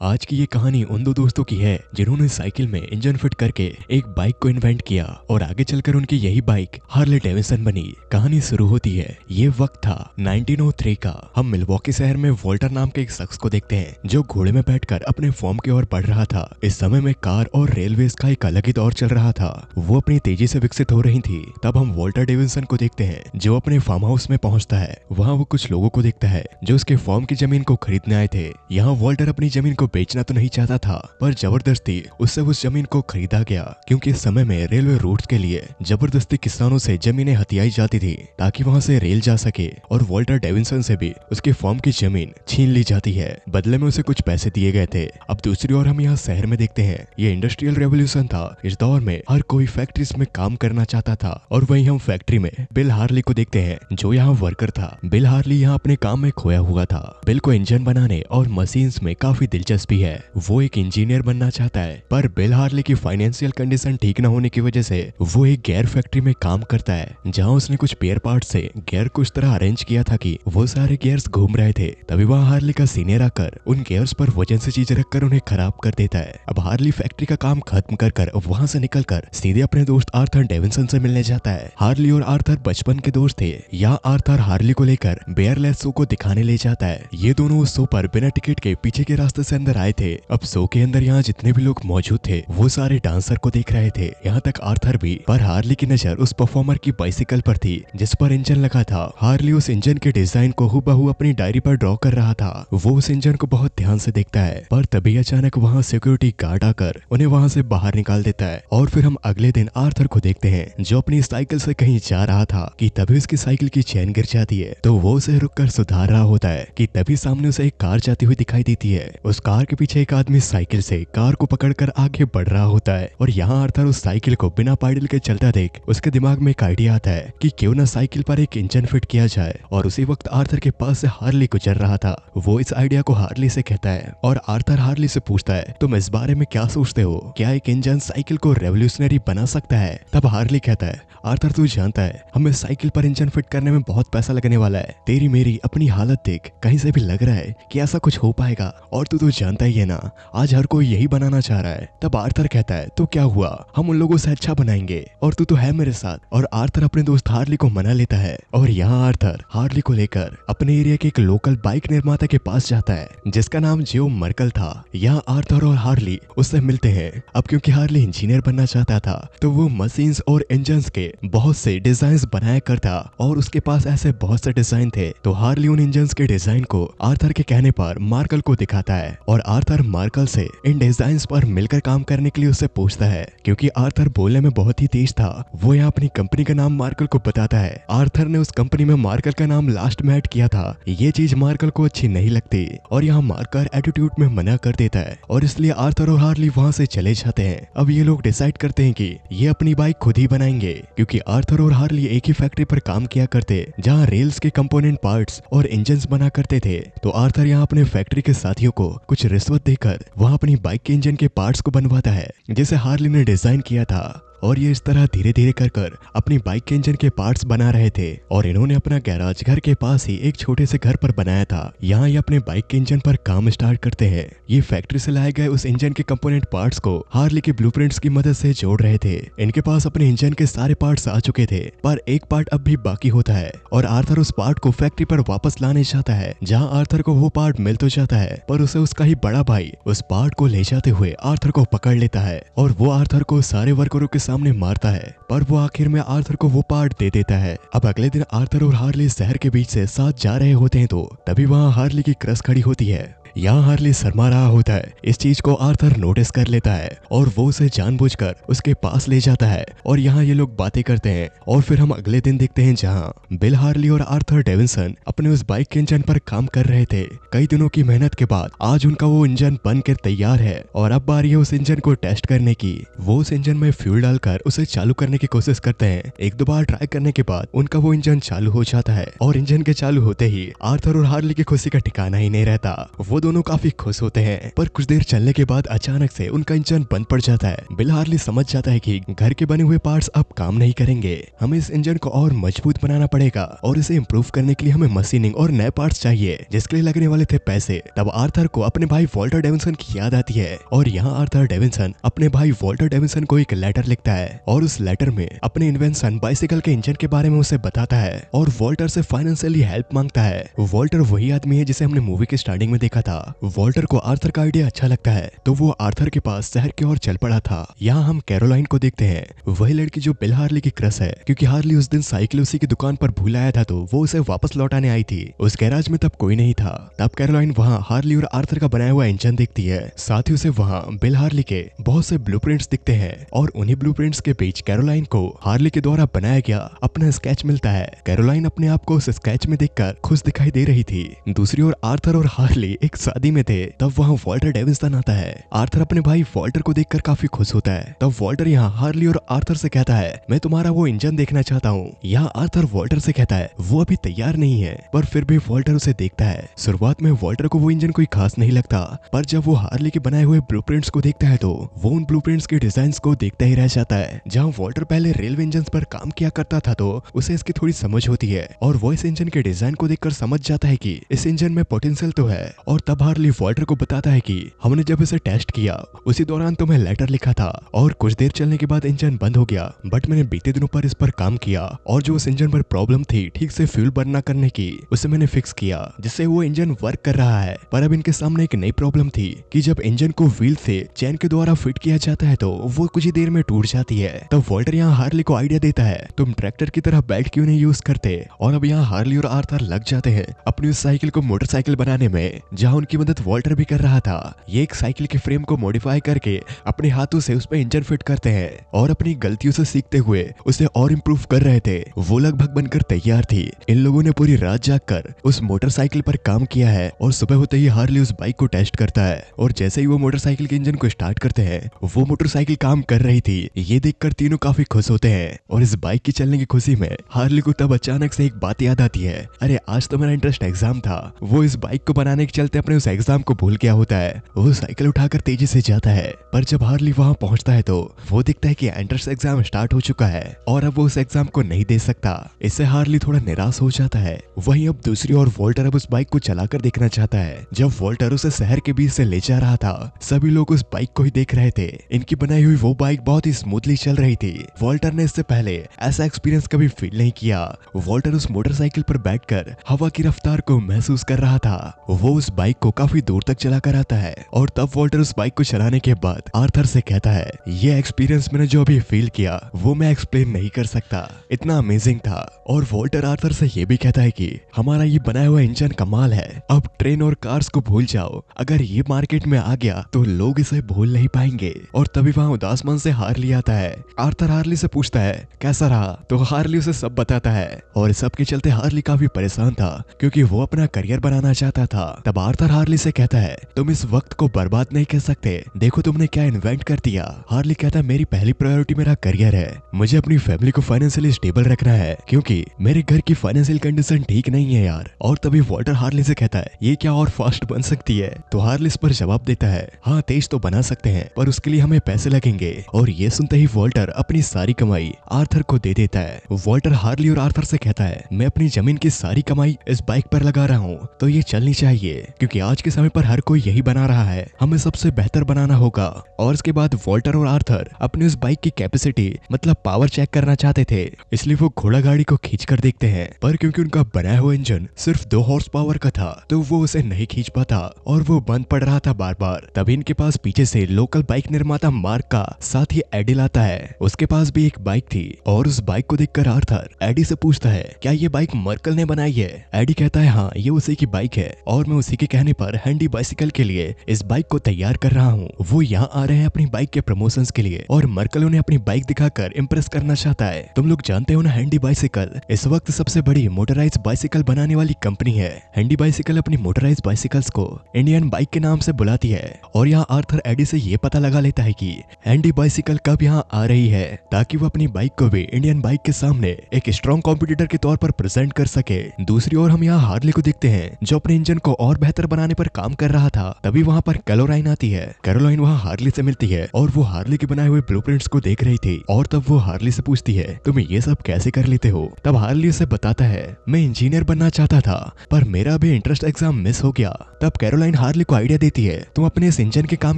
आज की ये कहानी उन दो दोस्तों की है जिन्होंने साइकिल में इंजन फिट करके एक बाइक को इन्वेंट किया और आगे चलकर उनकी यही बाइक हार्ले डेविडसन बनी। कहानी शुरू होती है। ये वक्त था 1903 का। हम मिल्वॉकी शहर में वॉल्टर नाम के एक शख्स को देखते हैं जो घोड़े में बैठकर अपने फॉर्म की ओर बढ़ रहा था। इस समय में कार और रेलवे का एक अलग ही दौर चल रहा था। वो अपनी तेजी से विकसित हो रही थी। तब हम वॉल्टर डेविडसन को देखते हैं जो अपने फार्म हाउस में पहुंचता है। वहाँ वो कुछ लोगों को देखता है जो उसके फॉर्म की जमीन को खरीदने आए थे। यहाँ वॉल्टर अपनी जमीन को बेचना तो नहीं चाहता था, पर जबरदस्ती उससे उस जमीन को खरीदा गया क्योंकि इस समय में रेलवे रूट्स के लिए जबरदस्ती किसानों से जमीनें हथियाई जाती थी ताकि वहां से रेल जा सके, और वॉल्टर डेविडसन से भी उसके फॉर्म की जमीन छीन ली जाती है। बदले में उसे कुछ पैसे दिए गए थे। अब दूसरी ओर हम यहाँ शहर में देखते हैं। ये इंडस्ट्रियल रेवोल्यूशन था। इस दौर में हर कोई फैक्ट्रीज में काम करना चाहता था, और वहीं हम फैक्ट्री में बिल हार्ली को देखते हैं जो यहाँ वर्कर था। बिल हार्ली यहाँ अपने काम में खोया हुआ था। बिल को इंजन बनाने और मशीन्स में काफी दिलचस्पी है। वो एक इंजीनियर बनना चाहता है, पर बिल हार्ली की फाइनेंशियल कंडीशन ठीक न होने की वजह से वो एक गियर फैक्ट्री में काम करता है जहाँ उसने कुछ पेयर पार्ट से गियर कुछ तरह अरेंज किया था कि वो सारे गियर्स घूम रहे थे। तभी वहाँ हार्ली का सीनियर आकर उन गियर्स पर वजन से चीज रखकर उन्हें खराब कर देता है। अब हार्ली फैक्ट्री का काम खत्म कर वहाँ से निकलकर सीधे अपने दोस्त आर्थर डेविडसन से मिलने जाता है। हार्ली और आर्थर बचपन के दोस्त थे। यहाँ आर्थर हार्ली को लेकर बेयरलेस शो को दिखाने ले जाता है। ये दोनों उस शो पर बिना टिकट के पीछे के रास्ते से अंदर आए थे। अब शो के अंदर यहाँ जितने भी लोग मौजूद थे वो सारे डांसर को देख रहे थे, यहाँ तक आर्थर भी। पर हार्ली की नजर उस परफॉर्मर की बाइसिकल पर थी जिस पर इंजन लगा था। हार्ली उस इंजन के डिजाइन को हूबहू अपनी डायरी पर ड्रॉ कर रहा था। वो उस इंजन को बहुत ध्यान से देखता है, पर तभी अचानक वहाँ सिक्योरिटी गार्ड आकर उन्हें वहाँ से बाहर निकाल देता है। और फिर हम अगले दिन आर्थर को देखते हैं जो अपनी साइकिल से कहीं जा रहा था कि तभी उसकी साइकिल की चेन गिर जाती है। तो वो उसे रुककर सुधार रहा होता है कि तभी सामने उसे एक कार जाती हुई दिखाई देती है। उस कार के पीछे एक आदमी साइकिल से कार को पकड़कर आगे बढ़ रहा होता है, और यहाँ आर्थर उस साइकिल को बिना पैडल के चलता देख उसके दिमाग में एक आइडिया आता है कि क्यों ना साइकिल पर एक इंजन फिट किया जाए। और उसी वक्त आर्थर के पास से हार्ली गुजर रहा था। वो इस आइडिया को हार्ली से कहता है और आर्थर हार्ली से पूछता है तुम इस बारे में क्या सोचते हो, क्या एक इंजन साइकिल को रेवोल्यूशनरी बना सकता है। तब हार्ली कहता है आर्थर तू जानता है हमें साइकिल पर इंजन फिट करने में बहुत पैसा लगने वाला है। तेरी मेरी अपनी हालत देख, कहीं से भी लग रहा है कि ऐसा कुछ हो पाएगा, और तू तो जानता ही है ना आज हर कोई यही बनाना चाह रहा है। तब आर्थर कहता है तो क्या हुआ, हम उन लोगों से अच्छा बनाएंगे और तू तो है मेरे साथ। और आर्थर अपने दोस्त हार्ली को मना लेता है, और यहाँ आर्थर हार्ली को लेकर अपने एरिया के एक लोकल बाइक निर्माता के पास जाता है जिसका नाम जियो मर्कल था। यहाँ आर्थर और हार्ली उससे मिलते हैं। अब क्योंकि हार्ली इंजीनियर बनना चाहता था तो वो मशीन्स और इंजन्स के बहुत से डिजाइन बनाया करता, और उसके पास ऐसे बहुत से डिजाइन थे। तो हार्ली उन इंजन्स के डिजाइन को आर्थर के कहने पर मार्कल को दिखाता है, और आर्थर मार्कल से इन डिजाइन्स पर मिलकर काम करने के लिए उससे पूछता है। क्योंकि आर्थर बोलने में बहुत ही तेज था, वो यहाँ अपनी कंपनी का नाम मार्कल को बताता है। आर्थर ने उस कंपनी में मार्कल का नाम लास्ट में ऐड किया था। ये चीज मार्कल को अच्छी नहीं लगती, और यहाँ मार्कल एटीट्यूड में मना कर देता है, और इसलिए आर्थर और हार्ली वहाँ से चले जाते हैं। अब ये लोग डिसाइड करते हैं कि ये अपनी बाइक खुद ही बनाएंगे, क्योंकि आर्थर और हार्ली एक ही फैक्ट्री पर काम किया करते जहाँ रेल्स के कंपोनेंट पार्ट्स और इंजन्स बना करते थे। तो आर्थर यहाँ अपने फैक्ट्री के साथियों को कुछ रिश्वत देकर वहाँ अपनी बाइक के इंजन के पार्ट्स को बनवाता है जिसे हार्ली ने डिजाइन किया था। और ये इस तरह धीरे धीरे कर अपनी बाइक के इंजन के पार्ट्स बना रहे थे, और इन्होंने अपना गैराज घर के पास ही एक छोटे से घर पर बनाया था। यहाँ ये अपने बाइक के इंजन पर काम स्टार्ट करते हैं। ये फैक्ट्री से लाए गए उस इंजन के कंपोनेंट पार्ट्स को हार्ली के ब्लूप्रिंट्स की मदद से जोड़ रहे थे। इनके पास अपने इंजन के सारे पार्ट्स आ चुके थे, पर एक पार्ट अब भी बाकी होता है, और आर्थर उस पार्ट को फैक्ट्री पर वापस लाने जाता है। जहाँ आर्थर को वो पार्ट मिल तो जाता है, पर उसे उसका ही बड़ा भाई उस पार्ट को ले जाते हुए आर्थर को पकड़ लेता है, और वो आर्थर को सारे वर्करों के सामने मारता है, पर वो आखिर में आर्थर को वो पार्ट दे देता है। अब अगले दिन आर्थर और हार्ली शहर के बीच से साथ जा रहे होते हैं, तो तभी वहाँ हार्ली की क्रश खड़ी होती है। यहाँ हार्ली शर्मा रहा होता है। इस चीज को आर्थर नोटिस कर लेता है, और वो उसे जानबूझकर उसके पास ले जाता है, और यहाँ ये लोग बातें करते हैं। और फिर हम अगले दिन देखते हैं जहाँ बिल हार्ली और आर्थर डेविडसन अपने उस बाइक के इंजन पर काम कर रहे थे। कई दिनों की मेहनत के बाद आज उनका वो इंजन बनकर तैयार है, और अब बारी है उस इंजन को टेस्ट करने की। वो उस इंजन में फ्यूल डालकर उसे चालू करने की कोशिश करते हैं। एक दो बार ट्राई करने के बाद उनका वो इंजन चालू हो जाता है, और इंजन के चालू होते ही आर्थर और हार्ली की खुशी का ठिकाना ही नहीं रहता। वो दोनों काफी खुश होते हैं, पर कुछ देर चलने के बाद अचानक से उनका इंजन बंद पड़ जाता है। बिल हार्ली समझ जाता है कि घर के बने हुए पार्ट्स अब काम नहीं करेंगे, हमें इस इंजन को और मजबूत बनाना पड़ेगा और इसे इम्प्रूव करने के लिए हमें मशीनिंग और नए पार्ट्स चाहिए, जिसके लिए लगने वाले थे पैसे। तब आर्थर को अपने भाई वॉल्टर डेविसन की याद आती है और यहाँ आर्थर डेविसन अपने भाई वॉल्टर डेविसन को एक लेटर लिखता है और उस लेटर में अपने इन्वेंशन बाइसिकल के इंजन के बारे में उसे बताता है और वॉल्टर से फाइनेंशियली हेल्प मांगता है। वॉल्टर वही आदमी है जिसे हमने मूवी के स्टार्टिंग में देखा था। वॉल्टर को आर्थर का आइडिया अच्छा लगता है तो वो आर्थर के पास शहर की ओर चल पड़ा था। यहाँ हम कैरोलाइन को देखते हैं, वही लड़की जो बिल हार्ली की क्रश है, क्योंकि हार्ली उस दिन साइकिल उसी की दुकान पर भूल आया था तो वो उसे वापस लौटाने आई थी। उस गैराज में तब कोई नहीं था। तब कैरोलाइन वहाँ हार्ली और आर्थर का बनाया हुआ इंजन देखती है, साथ ही उसे वहाँ बिल हार्ली के बहुत से ब्लूप्रिंट्स दिखते हैं और उन्हीं ब्लूप्रिंट्स के बीच कैरोलाइन को हार्ली के द्वारा बनाया गया अपना स्केच मिलता है। कैरोलाइन अपने आप को उस स्केच में देखकर खुश दिखाई दे रही थी। दूसरी ओर आर्थर और हार्ली एक शादी में थे, तब वहाँ वॉल्टर डेविसन आता है। आर्थर अपने भाई वॉल्टर को देखकर काफी खुश होता है। तब वॉल्टर यहाँ हार्ली और आर्थर से कहता है, मैं तुम्हारा वो इंजन देखना चाहता हूँ। यहाँ आर्थर वॉल्टर से कहता है वो अभी तैयार नहीं है, पर फिर भी वॉल्टर उसे देखता है। शुरुआत में वॉल्टर को वो इंजन कोई खास नहीं लगता, पर जब वो हार्ली के बनाए हुए ब्लूप्रिंट्स को देखता है तो वो उन ब्लूप्रिंट्स के डिजाइन्स को देखता ही रह जाता है। जहाँ वॉल्टर पहले रेलवे इंजन पर काम किया करता था तो उसे इसकी थोड़ी समझ होती है और वो इस इंजन के डिजाइन को देखकर समझ जाता है कि इस इंजन में पोटेंशियल तो है। और तब हार्ली वॉल्टर को बताता है कि हमने जब इसे टेस्ट किया उसी दौरान तुम्हें लेटर लिखा था और कुछ देर चलने के बाद इंजन बंद हो गया, बट मैंने बीते दिनों पर इस पर काम किया और जो उस इंजन पर प्रॉब्लम थी ठीक से फ्यूल बर्न न करने की, उसे मैंने फिक्स किया जिससे वो इंजन वर्क कर रहा है। पर अब इनके सामने एक नई प्रॉब्लम थी कि जब इंजन को व्हील से चैन के द्वारा फिट किया जाता है तो वो कुछ ही देर में टूट जाती है। तब वॉल्टर यहाँ हार्ली को आइडिया देता है, तुम ट्रैक्टर की तरह बेल्ट क्यों नहीं यूज करते। और अब यहाँ हार्ली और आर्थर लग जाते हैं अपनी उस साइकिल को मोटरसाइकिल बनाने में, जहाँ उनकी मदद वॉल्टर भी कर रहा था। ये एक साइकिल के फ्रेम को मॉडिफाई करके अपने हाथों से उसमें इंजन फिट करते हैं और अपनी गलतियों से सीखते हुए उसे और इम्प्रूव कर रहे थे। वो लगभग बनकर तैयार थी। इन लोगों ने पूरी रात जागकर उस मोटरसाइकिल पर काम किया है और सुबह होते ही हार्ली उस बाइक को टेस्ट करता है और जैसे ही वो मोटरसाइकिल के इंजन को स्टार्ट करते हैं वो मोटरसाइकिल काम कर रही थी। ये देखकर तीनों काफी खुश होते हैं और इस बाइक की चलने की खुशी में हार्ली को तब अचानक से एक बात याद आती है, अरे आज तो मेरा इंटरेस्ट एग्जाम था। वो इस बाइक को बनाने के चलते अपने उस एग्जाम को भूल गया होता है। वो साइकिल उठाकर तेजी से जाता है, पर जब हार्ली वहां पहुंचता है तो वो दिखता है कि एंट्रेंस एग्जाम स्टार्ट हो चुका है और अब वो उस एग्जाम को नहीं दे सकता। इससे हार्ली थोड़ा निराश हो जाता है। वहीं अब दूसरी ओर वॉल्टर अब उस बाइक को चलाकर देखना चाहता है। जब वॉल्टर उसे शहर के बीच से ले जा रहा था सभी लोग उस बाइक को ही देख रहे थे। इनकी बनाई हुई वो बाइक बहुत ही स्मूथली चल रही थी। वॉल्टर ने इससे पहले ऐसा एक्सपीरियंस कभी फील नहीं किया। वॉल्टर उस मोटरसाइकिल पर बैठकर हवा की रफ्तार को महसूस कर रहा था। वो उस बाइक को काफी दूर तक चला कर आता है और तब वॉल्टर उस बाइक को चलाने के बाद आर्थर से कहता है, ये एक्सपीरियंस मैंने जो अभी फील किया वो मैं एक्सप्लेन नहीं कर सकता, इतना अमेजिंग था। और वॉल्टर आर्थर से ये भी कहता है कि हमारा ये बनाया हुआ इंजन कमाल है, अब ट्रेन और कार्स को भूल जाओ, अगर ये मार्केट में आ गया तो लोग इसे भूल नहीं पाएंगे। और तभी वहाँ उदास मन से हार्ली आता है। आर्थर हार्ली से पूछता है कैसा रहा, तो हार्ली उसे सब बताता है और सब के चलते हार्ली काफी परेशान था क्योंकि वो अपना करियर बनाना चाहता था। तब आर्थर हार्ली से कहता है तुम इस वक्त को बर्बाद नहीं कर सकते, देखो तुमने क्या इन्वेंट कर दिया। हार्ली कहता है मेरी पहली प्रायोरिटी मेरा करियर है, मुझे अपनी फैमिली को फाइनेंशियली स्टेबल रखना है क्योंकि मेरे घर की फाइनेंशियल कंडीशन ठीक नहीं है यार। और तभी वॉल्टर हार्ली से कहता है ये क्या और फास्ट बन सकती है, तो हार्ली इस पर जवाब देता है हाँ तेज तो बना सकते हैं पर उसके लिए हमें पैसे लगेंगे। और ये सुनते ही वॉल्टर अपनी सारी कमाई आर्थर को दे देता है। वॉल्टर हार्ली और आर्थर से कहता है मैं अपनी जमीन की सारी कमाई इस बाइक पर लगा रहा हूँ तो ये चलनी चाहिए क्योंकि आज के समय पर हर कोई यही बना रहा है, हमें सबसे बेहतर बनाना होगा। और इसके बाद वॉल्टर और आर्थर अपनी उस बाइक की कैपेसिटी मतलब पावर चेक करना चाहते थे, इसलिए वो घोड़ा गाड़ी को खींच कर देखते हैं, पर क्योंकि उनका बनाया हुआ इंजन सिर्फ 2 हॉर्स पावर का था तो वो उसे नहीं खींच पाता और वो बंद पड़ रहा था बार बार। तभी इनके पास पीछे से लोकल बाइक निर्माता मार्क का साथ ही एडिल आता है। उसके पास भी एक बाइक थी और उस बाइक को देखकर आर्थर एडी से पूछता है क्या ये बाइक मर्कल ने बनाई है। एडी कहता है हाँ ये उसी की बाइक है और मैं उसी के कहने पर हैंडी बाइसिकल के लिए इस बाइक को तैयार कर रहा हूँ। वो यहाँ आ रहे हैं अपनी बाइक के प्रमोशंस के लिए और मर्कल उन्हें अपनी बाइक दिखाकर इम्प्रेस करना चाहता है। तुम लोग जानते हो ना हैंडी बाइसिकल इस वक्त सबसे बड़ी मोटराइज बाइसिकल बनाने वाली कंपनी है। हैंडी बाइसिकल अपनी मोटराइज बाइसिकल्स को इंडियन बाइक के नाम से बुलाती है और यहाँ आर्थर एडी से ये पता लगा लेता है कि हैंडी बाइसिकल कब यहाँ आ रही है ताकि वो अपनी बाइक को भी इंडियन बाइक के सामने एक स्ट्रॉन्ग कॉम्पिटिटर के तौर पर प्रेजेंट कर सके। दूसरी ओर हम यहाँ हार्ली को देखते हैं जो अपने इंजन को और बेहतर बनाने पर काम कर रहा था तभी वहाँ पर कैरोलाइन आती है। कैरोलाइन वहाँ हार्ली से मिलती है और वो हार्ली के बनाए हुए ब्लूप्रिंट्स को देख रही थी और तब वो हार्ली से पूछती है तुम ये सब कैसे कर लेते हो। तब हार्ली उसे बताता है मैं इंजीनियर बनना चाहता था पर मेरा अभी इंट्रेंस एग्जाम मिस हो गया। तब कैरोलाइन हार्ली को आइडिया देती है तुम अपने इस इंजन के काम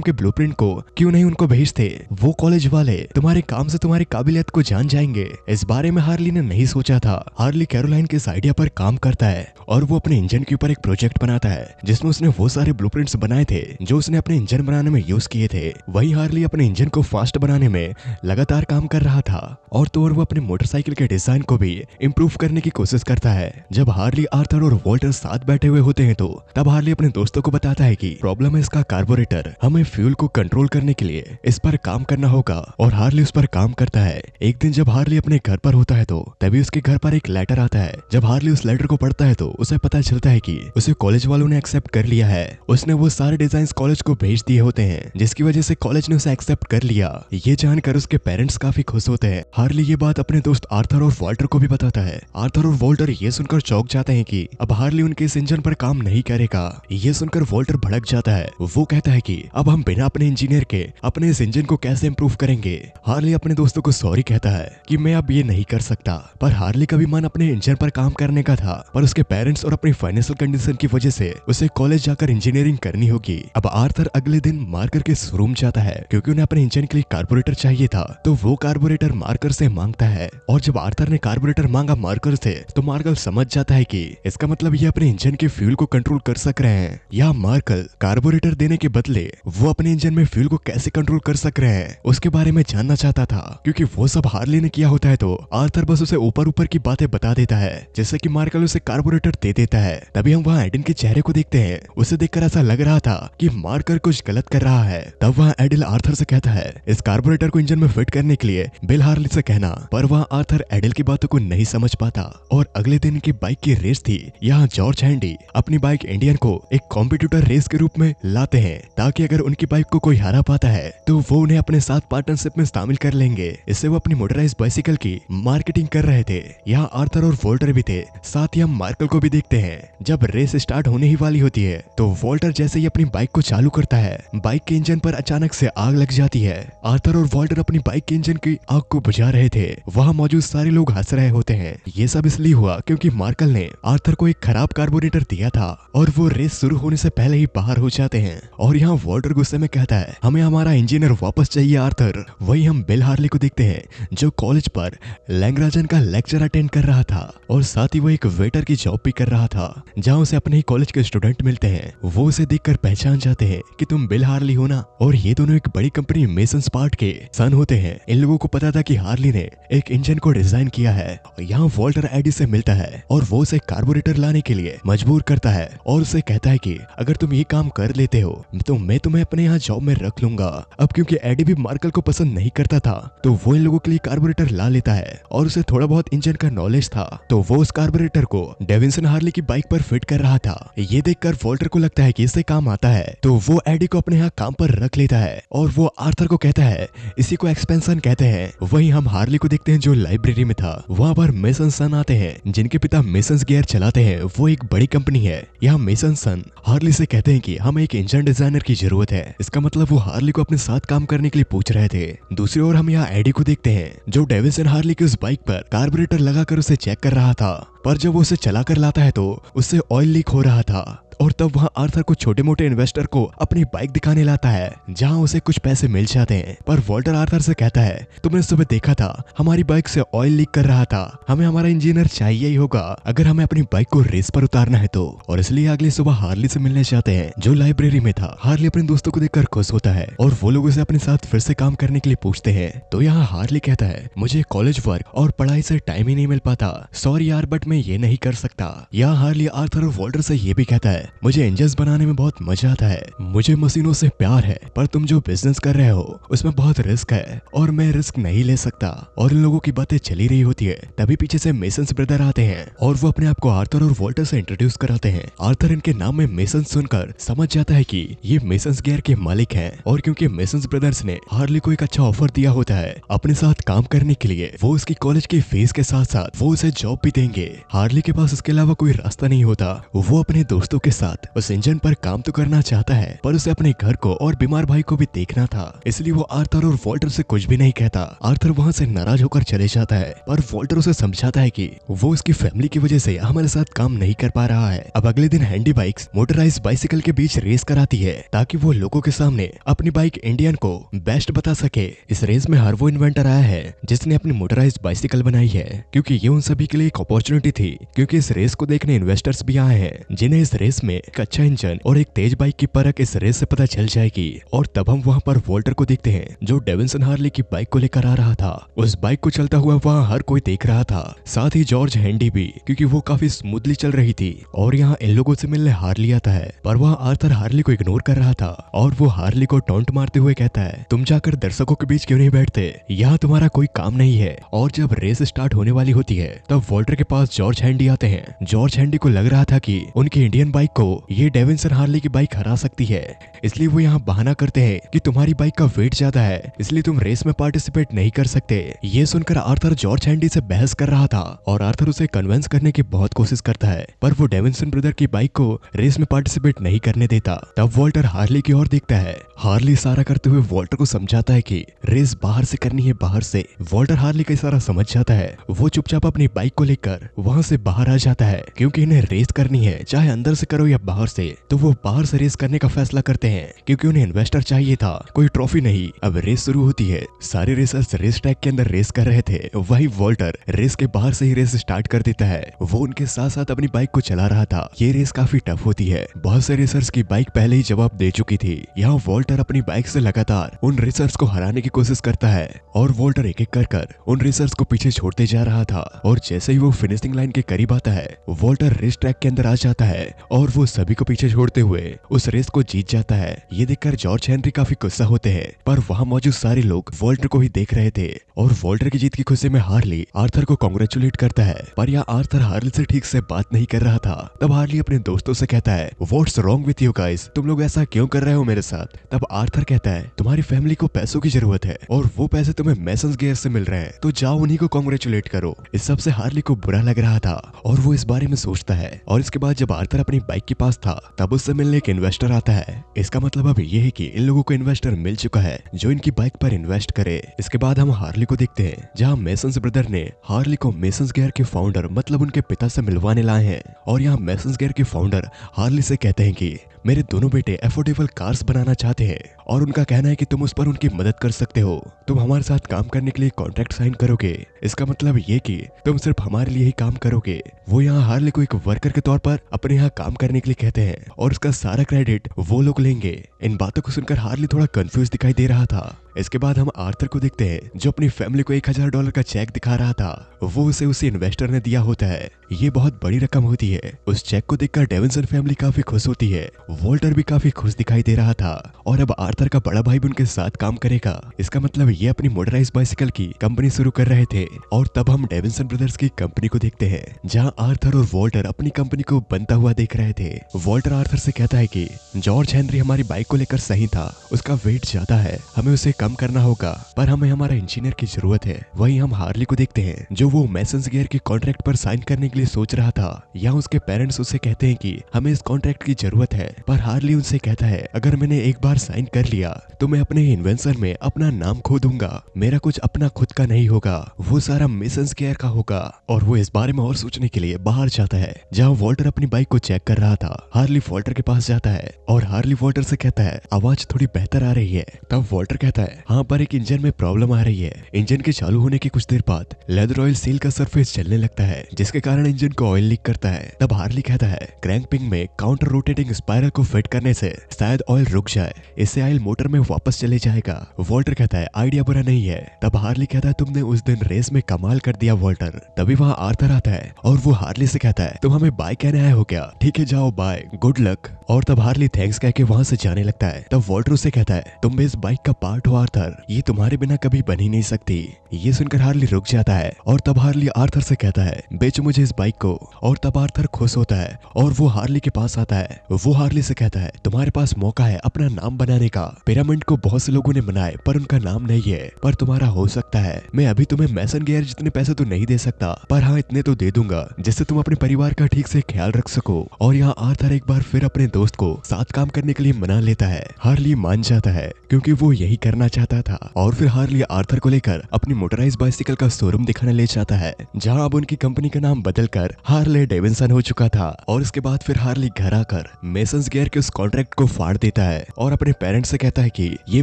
के ब्लूप्रिंट को क्यों नहीं उनको भेजते, वो कॉलेज वाले तुम्हारे काम से तुम्हारी काबिलियत को जान जाएंगे। इस बारे में हार्ली ने नहीं सोचा था। हार्ली कैरोलाइन के इस आइडिया पर काम करता है और वो अपने इंजन के ऊपर एक प्रोजेक्ट बनाता है जिसमें उसने वो सारे ब्लूप्रिंट्स बनाए थे जो उसने अपने इंजन बनाने में यूज किए थे। वहीं हार्ली अपने इंजन को फास्ट बनाने में लगातार काम कर रहा था और तो और वो अपने मोटरसाइकिल के डिजाइन को भी इम्प्रूव करने की कोशिश करता है। जब हार्ली, आर्थर और वॉल्टर साथ बैठे हुए होते हैं तो तब हार्ली अपने दोस्तों को बताता है कि प्रॉब्लम है इसका कार्बोरेटर, हमें फ्यूल को कंट्रोल करने के लिए इस पर काम करना होगा और हार्ली उस पर काम करता है। एक दिन जब हार्ली अपने घर पर होता है तो तभी उसके घर पर एक लेटर आता है। जब हार्ली उस लेटर को पढ़ता है तो उसे पता चलता है कि उसे कॉलेज वालों ने एक्सेप्ट कर लिया है। उसने वो सारे डिजाइन कॉलेज को भेज दिए होते हैं जिसकी वजह से कॉलेज ने उसे एक्सेप्ट कर लिया। ये जानकर उसके पेरेंट्स काफी खुश होते हैं। हार्ली ये बात अपने दोस्त आर्थर और वॉल्टर को भी बताता है। आर्थर और वॉल्टर ये सुनकर चौंक जाते हैं कि अब हार्ली उनके इस इंजन पर काम नहीं करेगा। ये सुनकर वॉल्टर भड़क जाता है। वो कहता है कि अब हम बिना अपने इंजीनियर के अपने इस इंजन को कैसे इम्प्रूव करेंगे। हार्ली अपने दोस्तों को सॉरी कहता है कि मैं अब ये नहीं कर सकता, पर हार्ली का भी मन अपने इंजन पर काम करने का था पर उसके पेरेंट्स और अपनी फाइनेंशियल कंडीशन की वजह से उसे कॉलेज जाकर इंजीनियरिंग करनी होगी। अब आर्थर अगले दिन मार्कर के शोरूम जाता है क्योंकि उन्हें अपने इंजन के लिए कार्बोरेटर चाहिए था, तो वो कार्बोरेटर मार्कर से मांगता है और जब आर्थर ने कार्बोरेटर मांगा मार्कर से तो मार्कल समझ जाता है कि इसका मतलब ये अपने इंजन के फ्यूल को कंट्रोल कर सक रहे हैं। या मार्कल कार्बोरेटर देने के बदले वो अपने इंजन में फ्यूल को कैसे कंट्रोल कर सक रहे हैं उसके बारे में जानना चाहता था। क्योंकि वो सब हार्ली ने किया होता है तो आर्थर बस उसे ऊपर ऊपर की बातें बता देता है जिससे कि मार्कल उसे कार्बोरेटर दे देता है। तभी हम वहाँ एडिन के चेहरे को देखते हैं। उसे देखकर ऐसा लग रहा था कि मार्कर कुछ गलत कर रहा है। तब वहाँ एडिल आर्थर से कहता है इस कार्बोरेटर को इंजन में फिट करने के लिए बिल हार्ली से कहना, पर वहाँ आर्थर एडिल की बातों को नहीं समझ पाता। और अगले दिन की बाइक की रेस थी। यहाँ जॉर्ज हैंडी अपनी बाइक इंडियन को एक कॉम्पिटिटर रेस के रूप में लाते हैं ताकि अगर उनकी बाइक को कोई हरा पाता है तो वो उन्हें अपने साथ पार्टनरशिप में शामिल कर लेंगे। इससे वो अपनी मोटराइज बाइसिकल की मार्केटिंग कर रहे थे। यहाँ आर्थर और वॉल्टर भी थे। साथ ही हम मार्कल को भी देखते हैं। जब रेस स्टार्ट होने ही वाली होती है तो वॉल्टर जैसे ही अपनी बाइक को चालू करता है बाइक के इंजन पर अचानक से आग लग जाती है। आर्थर और वॉल्टर अपनी बाइक के इंजन की आग को बुझा रहे थे। वहाँ मौजूद सारे लोग हंस रहे होते हैं। ये सब इसलिए हुआ क्योंकि मार्कल ने आर्थर को एक खराब कार्बोरेटर दिया था और वो रेस शुरू होने से पहले ही बाहर हो जाते हैं। और यहाँ वॉल्टर गुस्से में कहता है हमें हमारा इंजीनियर वापस चाहिए आर्थर। वही हम बिल हार्ली को देखते हैं जो कॉलेज पर लैंग्राजन का लेक्चर अटेंड कर रहा था और साथ ही वो एक वेटर की जॉब भी कर रहा था जहाँ उसे अपने ही कॉलेज के स्टूडेंट मिलते हैं। वो उसे देखकर पहचान जाते हैं कि तुम बिल हार्ली हो ना। और ये दोनों एक बड़ी कंपनी मेसन्स पार्ट के सन होते हैं। इन लोगों को पता था कि हार्ली ने एक इंजन को डिजाइन किया है। यहाँ वॉल्टर एडी से मिलता है और वो उसे कार्बोरेटर लाने के लिए मजबूर करता है और उसे कहता है कि अगर तुम ये काम कर लेते हो तो मैं तुम्हें अपने यहाँ जॉब में रख लूंगा। अब क्योंकि एडी भी मार्कल को पसंद नहीं करता था तो वो इन लोगों के लिए कार्बोरेटर ला लेता है और उसे थोड़ा बहुत इंजन का नॉलेज था तो वो उस कार्बोरेटर को डेविंसन हार्ली की बाइक पर फिट कर रहा था। ये देखकर वॉल्टर को लगता है कि इससे काम आता है तो वो एडी को अपने यहाँ काम पर रख लेता है और वो आर्थर को कहता है इसी को एक्सपेंशन कहते हैं। वहीं हम हार्ली को देखते हैं जो लाइब्रेरी में था। वहाँ पर मेसन सन आते हैं जिनके पिता मेसन्स गियर चलाते हैं। वो एक बड़ी कंपनी है। यहाँ मेसन सन हार्ली से कहते हैं कि हमें एक इंजन डिजाइनर की जरूरत है। इसका मतलब वो हार्ली को अपने साथ काम करने के लिए पूछ रहे थे। दूसरी ओर हम यहाँ एडी को देखते हैं जो डेविसन हार्ली की उस बाइक पर कार्बोरेटर लगाकर उसे चेक कर रहा था, पर जब वो उसे चला कर लाता है तो उससे ऑयल लीक हो रहा था। और तब वहाँ आर्थर को छोटे मोटे इन्वेस्टर को अपनी बाइक दिखाने लाता है जहाँ उसे कुछ पैसे मिल जाते हैं। पर वॉल्टर आर्थर से कहता है तुमने सुबह देखा था हमारी बाइक से ऑयल लीक कर रहा था, हमें हमारा इंजीनियर चाहिए ही होगा अगर हमें अपनी बाइक को रेस पर उतारना है तो। और इसलिए अगली सुबह हार्ली से मिलने जाते हैं जो लाइब्रेरी में था। हार्ली अपने दोस्तों को देखकर खुश होता है और वो लोग उसे अपने साथ फिर से काम करने के लिए पूछते हैं। तो यहाँ हार्ली कहता है मुझे कॉलेज वर्क और पढ़ाई से टाइम ही नहीं मिल पाता, सॉरी यार बट मैं ये नहीं कर सकता। यहाँ हार्ली आर्थर और वॉल्टर से ये भी कहता है मुझे इंजन्स बनाने में बहुत मजा आता है, मुझे मशीनों से प्यार है, पर तुम जो बिजनेस कर रहे हो उसमें बहुत रिस्क है और मैं रिस्क नहीं ले सकता। और इन लोगों की बातें चली रही होती है तभी पीछे से मेसन्स ब्रदर आते हैं और वो अपने आप को आर्थर और वॉल्टर से इंट्रोड्यूस कराते हैं। आर्थर इनके नाम में मेसन सुनकर समझ जाता है कि ये मेसन्स गियर के मालिक हैं और क्योंकि मेसन्स ब्रदर्स ने हार्ली को एक अच्छा ऑफर दिया होता है अपने साथ काम करने के लिए, वो उसकी कॉलेज की फीस के साथ साथ वो उसे जॉब भी देंगे। हार्ली के पास इसके अलावा कोई रास्ता नहीं होता। वो अपने दोस्तों के साथ उस इंजन पर काम तो करना चाहता है, पर उसे अपने घर को और बीमार भाई को भी देखना था, इसलिए वो आर्थर और वॉल्टर से कुछ भी नहीं कहता। आर्थर वहाँ से नाराज होकर चले जाता है, पर वॉल्टर उसे समझाता है कि वो उसकी फैमिली की वजह से हमारे साथ काम नहीं कर पा रहा है। अब अगले दिन हैंडी बाइक्स मोटराइज्ड बाइसिकल के बीच रेस कराती है, ताकि वो लोगों के सामने अपनी बाइक इंडियन को बेस्ट बता सके। इस रेस में हर वो इन्वेंटर आया है जिसने अपनी मोटराइज्ड बाइसिकल बनाई है, क्योंकि ये उन सभी के लिए एक अपॉर्चुनिटी थी, क्योंकि इस रेस को देखने इन्वेस्टर्स भी आए हैं, जिन्हें इस रेस में एक अच्छा इंजन और एक तेज बाइक की परख इस रेस से पता चल जाएगी। और तब हम वहाँ पर वॉल्टर को देखते हैं, जो डेविंसन हार्ली की बाइक को लेकर आ रहा था। उस बाइक को चलता हुआ वहाँ हर कोई देख रहा था, साथ ही जॉर्ज हैंडी भी, क्योंकि वो काफी स्मूथली चल रही थी। और यहाँ इन लोगों से मिलने हार्ली आता है, पर वह आर्थर हार्ली को इग्नोर कर रहा था, और वो हार्ली को टॉन्ट मारते हुए कहता है, तुम जाकर दर्शकों के बीच क्यों नहीं बैठते, यहाँ तुम्हारा कोई काम नहीं है। और जब रेस स्टार्ट होने वाली होती है, तब वॉल्टर के पास जॉर्ज हैंडी आते हैं। जॉर्ज हैंडी को लग रहा था कि उनकी इंडियन बाइक को ये डेविंसन हार्ली की बाइक हरा सकती है, इसलिए वो यहाँ बहाना करते हैं कि तुम्हारी बाइक का वेट ज्यादा है, इसलिए तुम रेस में पार्टिसिपेट नहीं कर सकते। ये सुनकर आर्थर जॉर्ज हैंडी से बहस कर रहा था, और आर्थर उसे कन्विंस करने की बहुत कोशिश करता है, पर वो डेविंसन ब्रदर की बाइक को रेस में पार्टिसिपेट नहीं करने देता। तब वॉल्टर हार्ली की ओर देखता है। हार्ली इशारा करते हुए वॉल्टर को समझाता है कि रेस बाहर से करनी है, बाहर से। वॉल्टर हार्ली का इशारा समझ जाता है। वो चुपचाप अपनी बाइक को लेकर वहाँ से बाहर आ जाता है, क्योंकि इन्हें रेस करनी है, चाहे अंदर से करो या बाहर से। तो वो बाहर से रेस करने का फैसला करते हैं, क्योंकि उन्हें इन्वेस्टर चाहिए था, कोई ट्रॉफी नहीं। अब रेस शुरू होती है। सारे रेसर्स रेस ट्रैक के अंदर रेस कर रहे थे, वही वॉल्टर रेस के बाहर से ही रेस स्टार्ट कर देता है। वो उनके साथ साथ अपनी बाइक को चला रहा था। ये रेस काफी टफ होती है, बहुत से रेसर्स की बाइक पहले ही जवाब दे चुकी थी। यहाँ वॉल्टर अपनी बाइक से लगातार उन रेसर्स को हराने की कोशिश करता है, और वॉल्टर एक एक कर उन रेसर्स को पीछे छोड़ते जा रहा था। और जैसे ही वो फिनिशिंग लाइन के करीब आता है, वॉल्टर रेस ट्रैक के अंदर आ जाता है, और वो सभी को पीछे छोड़ते हुए उस रेस को जीत जाता है। ये देखकर जॉर्ज हेनरी काफी गुस्सा होते हैं, पर वहाँ मौजूद सारे लोग वॉल्टर को ही देख रहे थे। और वॉल्टर की जीत की खुशी में हार्ली आर्थर को कांग्रेचुलेट करता है, पर यहाँ आर्थर हार्ली से ठीक से बात नहीं कर रहा था। तब हार्ली अपने दोस्तों से कहता है, what's wrong with you guys, तुम लोग ऐसा क्यों कर रहे हो मेरे साथ। तब आर्थर कहता है, तुम्हारी फैमिली को पैसों की जरूरत है, और वो पैसे तुम्हें मैसन्स गियर से मिल रहे हैं, तो जाओ उन्हीं को कांग्रेचुलेट करो। इस सब से हार्ली को बुरा लग रहा था, और वो इस बारे में सोचता है। और इसके बाद जब आर्थर अपनी बाइक के पास था, तब उससे मिलने एक इन्वेस्टर आता है। इसका मतलब अब ये है कि इन लोगों को इन्वेस्टर मिल चुका है जो इनकी बाइक पर इन्वेस्ट करे। इसके बाद हम हार्ली को देखते हैं, जहाँ मेसन्स ब्रदर ने हार्ली को मेसन्स गियर के फाउंडर मतलब उनके पिता से मिलवाने लाए हैं। और यहाँ मेसन्स गियर के फाउंडर हार्ली से कहते हैं कि मेरे दोनों बेटे अफोर्डेबल कार्स बनाना चाहते हैं, और उनका कहना है कि तुम उस पर उनकी मदद कर सकते हो। तुम हमारे साथ काम करने के लिए कॉन्ट्रैक्ट साइन करोगे, इसका मतलब ये कि तुम सिर्फ हमारे लिए ही काम करोगे। वो यहाँ हार्ली को एक वर्कर के तौर पर अपने यहाँ काम करने के लिए कहते हैं, और उसका सारा क्रेडिट वो लोग लेंगे। इन बातों को सुनकर हार्ली थोड़ा कंफ्यूज दिखाई दे रहा था। इसके बाद हम आर्थर को देखते हैं, जो अपनी फैमिली को $1000 का चेक दिखा रहा था। वो उसे उसी इन्वेस्टर ने दिया होता है। ये बहुत बड़ी रकम होती है। उस चेक को देखकर डेविंसन फैमिली काफी खुश होती है। वॉल्टर भी काफी खुश दिखाई दे रहा था, और अब आर्थर का बड़ा भाई भी उनके साथ काम करेगा। इसका मतलब ये अपनी मोटराइज्ड बाइसिकल की कंपनी शुरू कर रहे थे। और तब हम डेविंसन ब्रदर्स की कंपनी को देखते हैं, जहाँ आर्थर और वॉल्टर अपनी कंपनी को बनता हुआ देख रहे थे। वॉल्टर आर्थर से कहता है कि जॉर्ज हेनरी हमारी बाइक को लेकर सही था, उसका वेट ज्यादा है, हमें उसे कम करना होगा, पर हमें हमारा इंजीनियर की जरूरत है। वहीं हम हार्ली को देखते हैं, जो वो मेसन्स गियर के कॉन्ट्रैक्ट पर साइन करने के लिए सोच रहा था। यहाँ उसके पेरेंट्स उसे कहते हैं कि हमें इस कॉन्ट्रैक्ट की जरूरत है, पर हार्ली उनसे कहता है, अगर मैंने एक बार साइन कर लिया तो मैं अपने इन्वेंशन में अपना नाम खो दूंगा, मेरा कुछ अपना खुद का नहीं होगा, वो सारा मेसन्स गियर का होगा। और वो इस बारे में और सोचने के लिए बाहर जाता है, जहाँ वॉल्टर अपनी बाइक को चेक कर रहा था। हार्ली वॉल्टर के पास जाता है, और हार्ली वॉल्टर से कहता है, आवाज थोड़ी बेहतर आ रही है। तब वॉल्टर कहता है, हाँ, पर एक इंजन में प्रॉब्लम आ रही है। इंजन के चालू होने के कुछ देर बाद लेदर ऑयल सील का सरफेस जलने लगता है, जिसके कारण इंजन को ऑयल लीक करता है। तब हार्ली कहता है, क्रैंक पिन में काउंटर रोटेटिंग स्पाइरल को फिट करने से शायद ऑयल रुक जाए, इससे ऑयल मोटर में वापस चले जाएगा। वॉल्टर कहता है, आइडिया बुरा नहीं है। तब हार्ली कहता है, तुमने उस दिन रेस में कमाल कर दिया वॉल्टर। तभी वहाँ आर्थर आता है, और वो हार्ली से कहता है, तुम हमें बाय कहने आए हो क्या? ठीक है, जाओ बाय, गुड लक। और तब हार्ली थैंक्स कह के वहाँ से जाने लगता है। तब वॉल्टर उसे कहता है तुम भी इस बाइक का पार्ट हो आर्थर, ये तुम्हारे बिना कभी बन ही नहीं सकती। ये सुनकर हार्ली रुक जाता है और तब हार्ली आर्थर से कहता है बेच मुझे इस बाइक को। और तब आर्थर खुश होता है और वो हार्ली के पास आता है। वो हार्ली से कहता है तुम्हारे पास मौका है अपना नाम बनाने का। पिरामिड को बहुत से लोगों ने बनाए पर उनका नाम नहीं है, पर तुम्हारा हो सकता है। मैं अभी तुम्हें मैसन गियर जितने पैसे तो नहीं दे सकता, पर हाँ इतने तो दे दूंगा जिससे तुम अपने परिवार का ठीक से ख्याल रख सको। और यहाँ आर्थर एक बार फिर अपने दोस्त को साथ काम करने के लिए मना लेता है। हार्ली मान जाता है क्योंकि वो यही करना चाहता था। और फिर हार्ली आर्थर को लेकर अपनी मोटराइज बाइसिकल का शोरूम दिखाने ले जाता है, जहाँ अब उनकी कंपनी का नाम बदलकर हार्ले डेविडसन हो चुका था। और इसके बाद फिर हार्ली घर आकर मेसन्स गियर के उस कॉन्ट्रैक्ट को फाड़ देता है और अपने पेरेंट्स से कहता है कि ये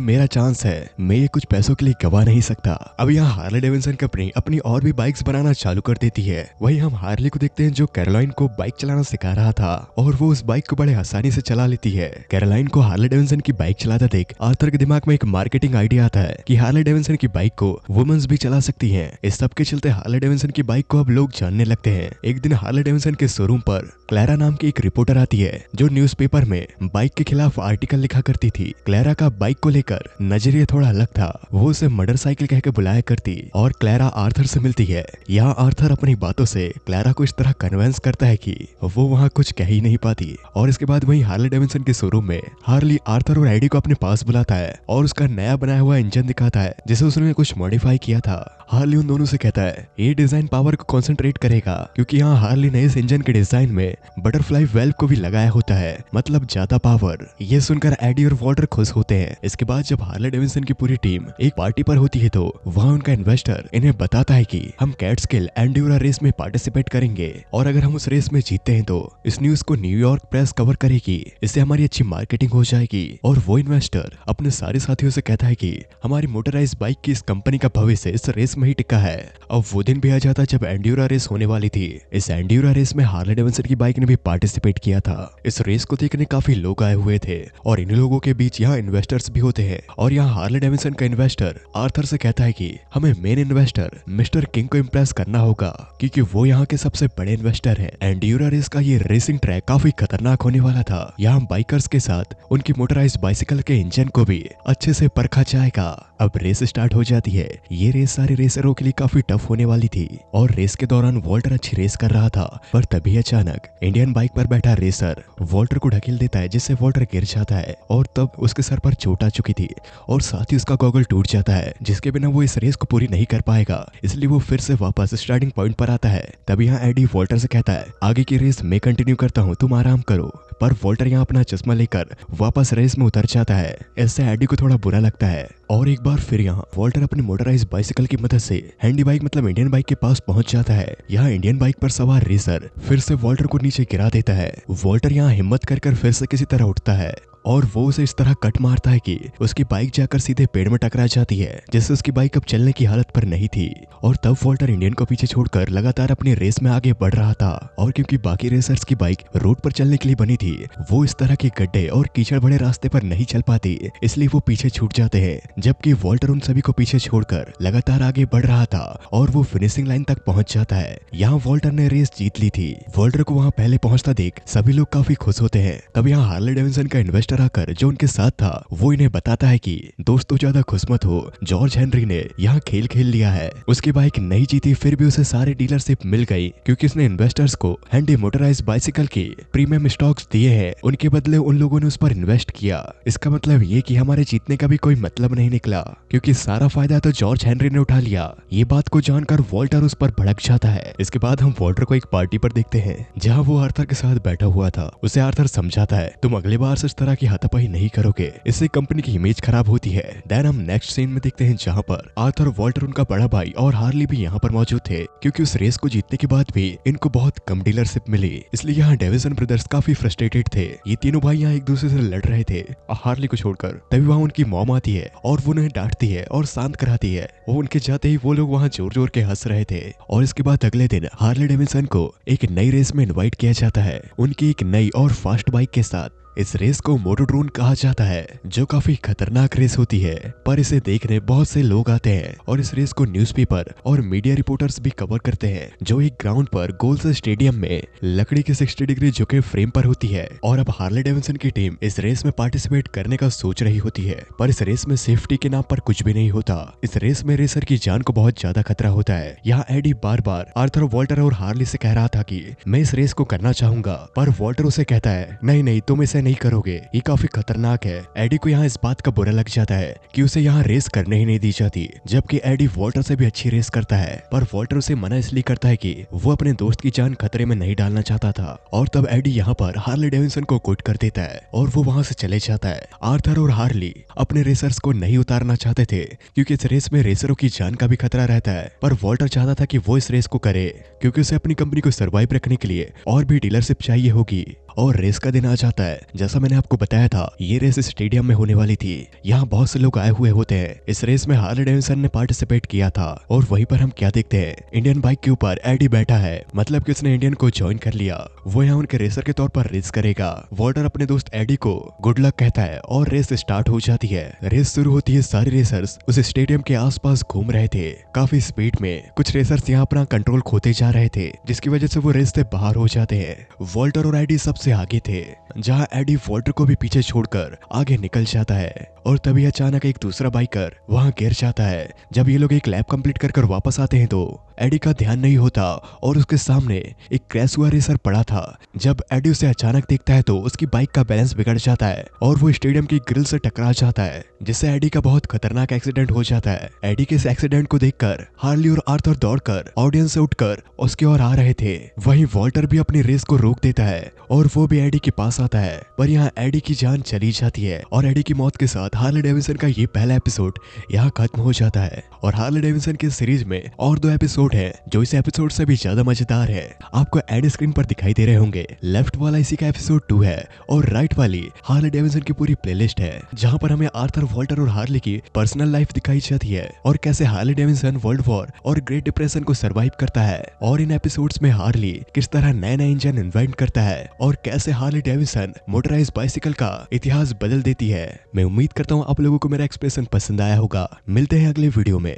मेरा चांस है, मैं ये कुछ पैसों के लिए गवा नहीं सकता। अब यहाँ हार्ले डेविडसन कंपनी अपनी और भी बाइक्स बनाना चालू कर देती है। वही हम हार्ली को देखते हैं जो कैरोलाइन को बाइक चलाना सिखा रहा था और वो उस बाइक को बड़े आसानी से चला लेती है। कैरोलाइन को हार्ले डेविडसन की बाइक चलाता देख आर्थर के दिमाग में एक मार्केटिंग आइडिया आता है कि हार्ले डेविडसन की बाइक को वुमेन्स भी चला सकती हैं। इस सब के चलते हार्ले डेविडसन की बाइक को अब लोग जानने लगते हैं। एक दिन हार्ले डेविडसन के शोरूम पर क्लैरा नाम की एक रिपोर्टर आती है जो न्यूज़पेपर में बाइक के खिलाफ आर्टिकल लिखा करती थी। क्लैरा का बाइक को लेकर नजरिया थोड़ा अलग था, वो उसे मर्डर साइकिल कह के बुलाया करती और क्लैरा आर्थर से मिलती है। यहाँ आर्थर अपनी बातों से क्लैरा को इस तरह कन्विंस करता है कि वो वहाँ कुछ कह ही नहीं पाती। और इसके बाद वही हार्ले डेविडसन के शोरूम में हार्ली आर्थर और एडी को अपने पास बुलाता है और उसका नया बनाया हुआ इंजन दिखाता है जिसे उसने कुछ मॉडिफाई किया था। हार्ली उन दोनों से कहता है ये डिजाइन पावर को कंसंट्रेट करेगा, क्योंकि यहाँ हार्ली ने इस इंजन के डिजाइन में बटरफ्लाई वेल्व को भी लगाया होता है, मतलब ज्यादा पावर। ये सुनकर एडी और वॉल्टर खुश होते हैं। इसके बाद जब हार्ले डेविडसन की पूरी टीम एक पार्टी पर होती है तो वहाँ उनका इन्वेस्टर इन्हें बताता है कि हम कैटस्किल एंड्यूरा रेस में पार्टिसिपेट करेंगे और अगर हम उस रेस में जीतते हैं तो इस न्यूज को न्यूयॉर्क प्रेस कवर करेगी, इससे हमारी अच्छी मार्केटिंग हो जाएगी। और वो इन्वेस्टर अपने सारे साथियों से कहता है कि हमारी मोटराइज बाइक की इस कंपनी का भविष्य इस रेस में ही टिका है। अब वो दिन भी आ जाता जब एंड्यूरा रेस होने वाली थी। इस एंड्यूरा रेस में हार्ले डेविडसन की बाइक ने भी पार्टिसिपेट किया था। इस रेस को देखने काफी लोग आए हुए थे और इन लोगों के बीच यहाँ इन्वेस्टर्स भी होते हैं। और यहाँ हार्ले डेविडसन का इन्वेस्टर आर्थर से कहता है कि हमें मेन इन्वेस्टर मिस्टर किंग को इम्प्रेस करना होगा, क्योंकि वो यहाँ के सबसे बड़े इन्वेस्टर हैं। एंड्यूरा रेस का ये रेसिंग ट्रैक काफी खतरनाक होने वाला था। यहाँ बाइकर्स के साथ उनकी मोटराइज बाइसिकल के इंजन को भी अच्छे से परखा जाएगा। अब रेस स्टार्ट हो जाती है। ये रेस सारे रेसरों के लिए काफी टफ होने वाली थी और रेस के दौरान वॉल्टर अच्छी रेस कर रहा था, पर तभी अचानक इंडियन बाइक पर बैठा रेसर वॉल्टर को ढकेल देता है, जिससे वॉल्टर गिर जाता है और तब उसके सर पर चोट आ चुकी थी और साथ ही उसका गॉगल टूट जाता है, जिसके बिना वो इस रेस को पूरी नहीं कर पाएगा। इसलिए वो फिर से वापस स्टार्टिंग पॉइंट पर आता है। तब यहाँ एडी वॉल्टर से कहता है आगे की रेस मैं कंटिन्यू करता हूँ, तुम आराम करो। पर वॉल्टर यहाँ अपना चश्मा लेकर वापस रेस में उतर जाता है। इससे एडी को थोड़ा बुरा लगता है और एक बार फिर यहाँ वॉल्टर अपनी मोटराइज बाइसिकल की मदद से हैंडी बाइक मतलब इंडियन बाइक के पास पहुंच जाता है। यहाँ इंडियन बाइक पर सवार रेसर फिर से वॉल्टर को नीचे गिरा देता है। वॉल्टर यहाँ हिम्मत कर फिर से किसी तरह उठता है और वो उसे इस तरह कट मारता है कि उसकी बाइक जाकर सीधे पेड़ में टकरा जाती है, जिससे उसकी बाइक अब चलने की हालत पर नहीं थी। और तब वॉल्टर इंडियन को पीछे छोड़कर लगातार अपनी रेस में आगे बढ़ रहा था। और क्योंकि बाकी रेसर्स की बाइक रोड पर चलने के लिए बनी थी, वो इस तरह के गड्ढे और कीचड़ भरे रास्ते पर नहीं चल पाती, इसलिए वो पीछे छूट जाते हैं। जबकि वॉल्टर उन सभी को पीछे छोड़कर लगातार आगे बढ़ रहा था और वो फिनिशिंग लाइन तक पहुंच जाता है। यहाँ वॉल्टर ने रेस जीत ली थी। वॉल्टर को वहाँ पहले पहुंचता देख सभी लोग काफी खुश होते हैं। तब यहाँ हार्ले डेविडसन का इन्वेस्टर आकर जो उनके साथ था वो इन्हें बताता है कि दोस्तों ज्यादा खुश मत हो, जॉर्ज हेनरी ने यहाँ खेल खेल लिया है। उसकी बाइक नहीं जीती फिर भी उसे सारे डीलरशिप मिल गई, क्योंकि उसने इन्वेस्टर्स को हैंडी मोटराइज बाइसिकल के प्रीमियम स्टॉक्स दिए हैं। उनके बदले उन लोगों ने उस पर इन्वेस्ट किया। इसका मतलब ये कि हमारे जीतने का भी कोई मतलब नहीं निकला, क्योंकि सारा फायदा तो जॉर्ज हेनरी ने उठा लिया। ये बात को जानकर वॉल्टर उस पर भड़क जाता है। इसके बाद हम वॉल्टर को एक पार्टी पर देखते हैं जहाँ वो आर्थर के साथ बैठा हुआ था। उसे आर्थर समझाता है तुम अगली बार से इस तरह की हाथापाई नहीं करोगे, इससे कंपनी की इमेज खराब होती है। देन हम नेक्स्ट सीन में देखते हैं जहाँ पर आर्थर, वॉल्टर, उनका बड़ा भाई और हार्ली भी यहाँ पर मौजूद थे, क्योंकि उस रेस को जीतने के बाद भी इनको बहुत कम डीलरशिप मिली। इसलिए यहाँ डेविसन ब्रदर्स काफी फ्रस्ट्रेटेड थे। ये तीनों भाई यहाँ एक दूसरे से लड़ रहे थे हार्ली को छोड़कर। तभी वहाँ उनकी मॉम आती है और वो उन्हें डांटती है और शांत कराती है। वो उनके जाते ही वो लोग वहाँ जोर जोर के हंस रहे थे। और इसके बाद अगले दिन हार्ले डेविसन को एक नई रेस में इनवाइट किया जाता है, उनकी एक नई और फास्ट बाइक के साथ। इस रेस को मोटोड्रोन कहा जाता है, जो काफी खतरनाक रेस होती है, पर इसे देखने बहुत से लोग आते हैं और इस रेस को न्यूज़पेपर और मीडिया रिपोर्टर्स भी कवर करते हैं, जो एक ग्राउंड पर गोल से स्टेडियम में लकड़ी के 60 डिग्री झुके फ्रेम पर होती है। और अब हार्ले डेविडसन की टीम इस रेस में पार्टिसिपेट करने का सोच रही होती है, पर इस रेस में सेफ्टी के नाम पर कुछ भी नहीं होता। इस रेस में रेसर की जान को बहुत ज्यादा खतरा होता है। यहाँ एडी बार बार आर्थर, वॉल्टर और हार्ली से कह रहा था कि मैं इस रेस को करना चाहूंगा, पर वॉल्टर उसे कहता है नहीं नहीं, तुम इसे नहीं करोगे, ये काफी खतरनाक है। एडी को यहाँ इस बात का बुरा लग जाता है कि उसे यहाँ रेस करने ही नहीं दी जाती, जबकि एडी वॉल्टर से भी अच्छी रेस करता है, पर वॉल्टर उसे मना इसलिए करता है कि वो अपने दोस्त की जान खतरे में नहीं डालना चाहता था। और तब एडी यहाँ पर हार्ले डेविडसन को क्विट कर देता है और वो वहां से चले जाता है। आर्थर और हार्ली अपने रेसर्स को नहीं उतारना चाहते थे, क्योंकि इस रेस में रेसरों की जान का भी खतरा रहता है, पर वॉल्टर चाहता था कि वो इस रेस को करे, क्योंकि उसे अपनी कंपनी को सरवाइव रखने के लिए और भी डीलरशिप चाहिए होगी। और रेस का दिन आ जाता है। जैसा मैंने आपको बताया था, ये रेस स्टेडियम में होने वाली थी। यहाँ बहुत से लोग आए हुए होते हैं। इस रेस में हार्ले डेविडसन ने पार्टिसिपेट किया था और वहीं पर हम क्या देखते हैं, इंडियन बाइक के ऊपर एडी बैठा है, मतलब कि उसने इंडियन को ज्वाइन कर लिया। वो यहाँ उनके रेसर के तौर पर रेस करेगा। वॉल्टर अपने दोस्त एडी को गुड लक कहता है और रेस स्टार्ट हो जाती है। रेस शुरू होती है। सारे रेसर्स उस स्टेडियम के आसपास घूम रहे थे काफी स्पीड में। कुछ रेसर्स यहाँ अपना कंट्रोल खोते जा रहे थे, जिसकी वजह से वो रेस से बाहर हो जाते हैं। वॉल्टर और एडी सबसे आगे थे, जहां एडी वॉल्टर को भी पीछे छोड़कर आगे निकल जाता है। और तभी अचानक एक दूसरा बाइकर वहां गिर जाता है। जब ये लोग एक लैप कंप्लीट कर वापस आते हैं तो एडी का ध्यान नहीं होता और उसके सामने एक क्रैश हुआ रेसर पड़ा था। जब एडी उसे अचानक देखता है तो उसकी बाइक का बैलेंस बिगड़ जाता है और वो स्टेडियम की ग्रिल से टकरा जाता है, जिससे एडी का बहुत खतरनाक एक्सीडेंट हो जाता है। एडी के इस एक्सीडेंट को देखकर हार्ली और आर्थर दौड़कर ऑडियंस से उठकर उसकी ओर आ रहे थे। वहीं वॉल्टर भी अपनी रेस को रोक देता है और वो भी एडी के पास आता है, पर यहाँ एडी की जान चली जाती है और एडी की मौत के साथ हार्ले डेविडसन का ये पहला एपिसोड यहाँ खत्म हो जाता है। और हार्ले डेविडसन की सीरीज में और 2 एपिसोड है, जो इस एपिसोड से भी ज्यादा मजेदार है। आपको एड स्क्रीन पर दिखाई दे रहे होंगे। लेफ्ट वाला इसी का एपिसोड 2 है और राइट वाली हार्ले डेविडसन की पूरी प्लेलिस्ट है, जहाँ पर हमें आर्थर, वॉल्टर और हार्ली की पर्सनल लाइफ दिखाई जाती है और कैसे हार्ले डेविडसन वर्ल्ड वॉर और ग्रेट डिप्रेशन को सर्वाइव करता है। और इन एपिसोड्स में हार्ली किस तरह नए नए इंजन इन्वेंट करता है और कैसे हार्ले डेविडसन मोटराइज्ड बाइसिकल का इतिहास बदल देती है। मैं उम्मीद करता हूँ आप लोगों को मेरा एक्सप्रेशन पसंद आया होगा। मिलते हैं अगले वीडियो में।